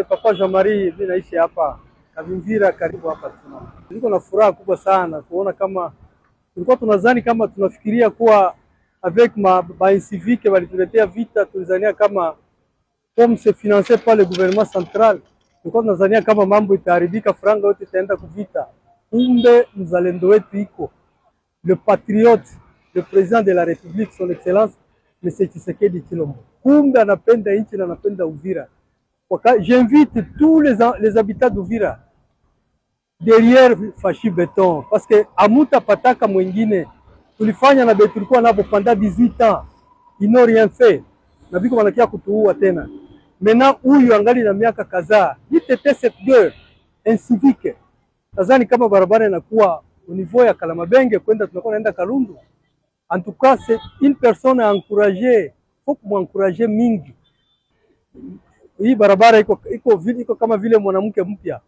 Papa Jean Marie, mimi naishi hapa Kavimvira karibu hapa tuna. Niko na furaha kubwa sana kuona kama tulikuwa tunadhani kama tunafikiria kuwa avec ma civique walituletea vita, tulizania kama comme c'est financé par le gouvernement central, tulikuwa tunadhania kama mambo itaharibika, franga yote itaenda kuvita. Kumbe mzalendo wetu iko le patriote, le président de la République, son excellence M. Tshisekedi Tshilombo. Kumbe anapenda nchi na anapenda Uvira. J'invite tous les habitants d'Uvira derrière Fashi Beton, parce que amuta pataka mwingine tulifanya na betu tulikuwa nabo pendant 18 ans, ils n'ont rien fait na biko wanakia kutuua tena. Maintenant huyu angali na miaka kadhaa, itete cette guerre incivique. Nadhani kama barabara inakuwa au niveau ya Kalamabenge kwenda tunakuwa naenda Kalundu. En tout cas c'est une personne à encourager, faut kumwencourager mingi. Hii barabara iko kama vile mwanamke mpya.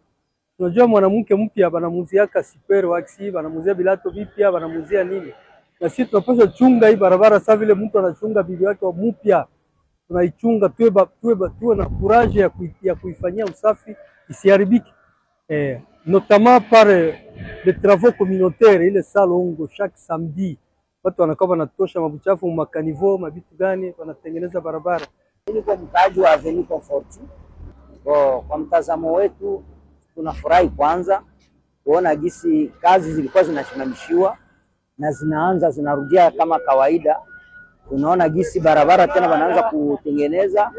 Unajua mwanamke mpya banamuziaka super waxi, banamuzia bilato vipya, banamuzia nini? Na sisi tunapaswa chunga hii barabara sawa vile mtu anachunga bibi yake mpya. Tunaichunga tuwe na courage ya kuifanyia usafi isiharibiki. Notamment par les travaux communautaires, ile salongo chaque samedi. Watu wanakuwa wanatosha mabuchafu makanivo, mabitu gani, wanatengeneza barabara. Niko mkaaji wa Avenue Comfort. Kwa mtazamo wetu tunafurahi kwanza kuona gisi kazi zilikuwa zinasimamishiwa na zinarudia kama kawaida. Tunaona gisi barabara tena wanaanza kutengeneza.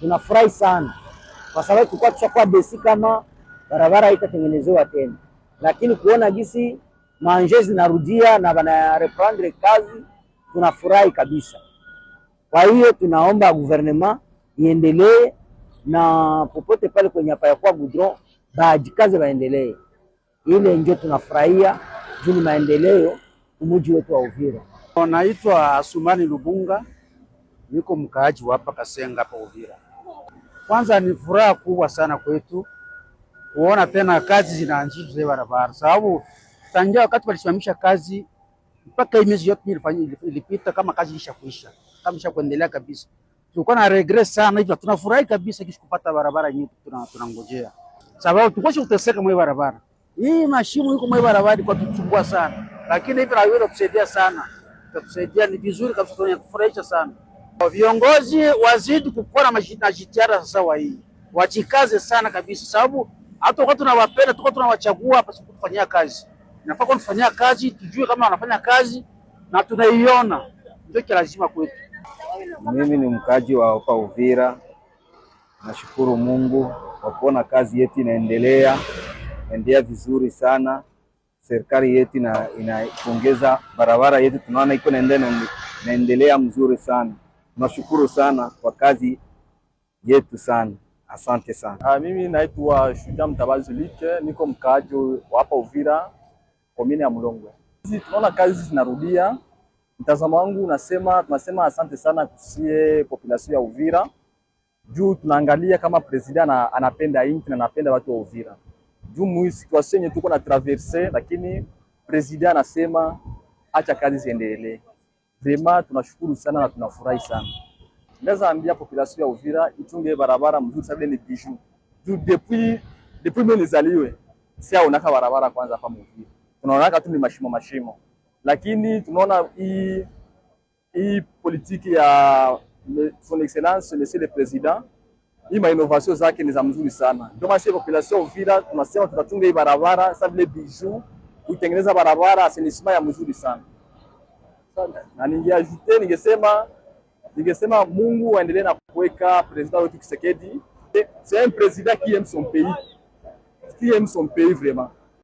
Tunafurahi sana kwa sababu tulikuwa tushakuwa desi kama barabara haitatengenezewa tena, lakini kuona gisi manje zinarudia na bana reprendre kazi tunafurahi kabisa. Kwa hiyo tunaomba gouvernement iendelee na popote pale kwenye hapa kwa goudron bajikaze baendelee. Ile ndio tunafurahia juu maendeleo mji wetu wa Uvira. Naitwa Asumani Lubunga, niko mkaaji hapa Kasenga hapa Uvira. Kwanza ni furaha kubwa sana kwetu kuona tena kazi zinaanzishwa barabara, sababu tangia wakati walisimamisha kazi mpaka miezi yote ilipita kama kazi ilishakuisha, kama ishakuendelea kabisa. Tulikuwa na regret sana hivyo, tunafurahi kabisa kisha kupata barabara nyingi tunangojea. Sababu tulikuwa tuteseka mwa barabara. Hii mashimo yuko mwa barabara kwa tuchukua sana. Lakini hivi haiwezi kusaidia sana. Tutasaidia ni vizuri kabisa, tunafurahisha sana. Viongozi wazidi kukuwa na jitihada sasa wa hii. Wajikaze sana kabisa sababu hata wakati tunawapenda tuko tunawachagua hapa kufanyia kazi. Inafaa kufanyia kazi, tujue kama wanafanya kazi na tunaiona. Ndio lazima kwetu. Mimi ni mkaji wa hapa Uvira. Nashukuru Mungu kwa kuona kazi yetu inaendelea vizuri sana. Serikali yetu inaongeza barabara yetu, tunaona iko inaendelea mzuri sana. Tunashukuru sana kwa kazi yetu sana. Asante sana. Mimi naitwa Shujaa Mtabazi Like, niko mkaaji wa hapa Uvira, komini ya Mulongwe. Tunaona kazi zinarudia. Mtazamo wangu tunasema asante sana kusie population ya Uvira. Juu tunaangalia kama president anapenda nchi na anapenda watu wa Uvira. Juu mu situation yetu tuko na traverser, lakini president anasema acha kazi ziendelee. Vraiment tunashukuru sana na tunafurahi sana. Naweza ambia population ya Uvira ichunge barabara mzuri sababu ni bijou. Juu depuis mimi nizaliwe si aonaka barabara kwanza hapa Uvira. Tunaona tu ni mashimo. Lakini tunaona hii politiki ya son excellence monsieur le président, hii ma innovation zake ni za mzuri sana. Ndio maana population Uvira tunasema tutachunga hii barabara sababu le bijou kutengeneza barabara assainissement ya mzuri sana. Na ningesema Mungu aendelee na kuweka president wetu Tshisekedi. C'est un président qui aime son pays. Qui aime son pays vraiment.